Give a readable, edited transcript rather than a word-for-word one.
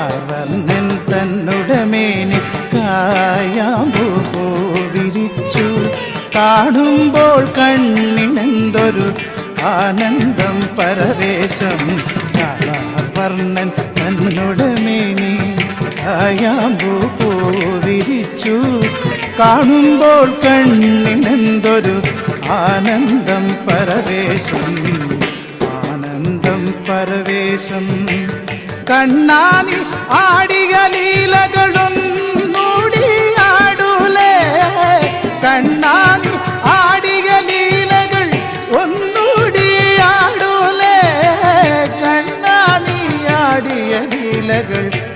വർണ്ണൻ തന്നുടമേനി കായാമ്പൂ വിരിച്ചു. കാണുമ്പോൾ കണ്ണിനെന്തൊരു ആനന്ദം പരവേശം. വർണ്ണൻ തന്നുടമേനി കായാമ്പൂ വിരിച്ചു. കാണുമ്പോൾ കണ്ണിനെന്തൊരു ആനന്ദം പരവേശം. ആനന്ദം പരവേശം. കണ്ണാനി ആടിയ ലീലകളൊന്നൂടിയാടൂലേ. കണ്ണാനി ആടിയ ലീലകൾ ഒന്നൂടിയാടൂലേ. കണ്ണാനി ആടിയ ലീലകൾ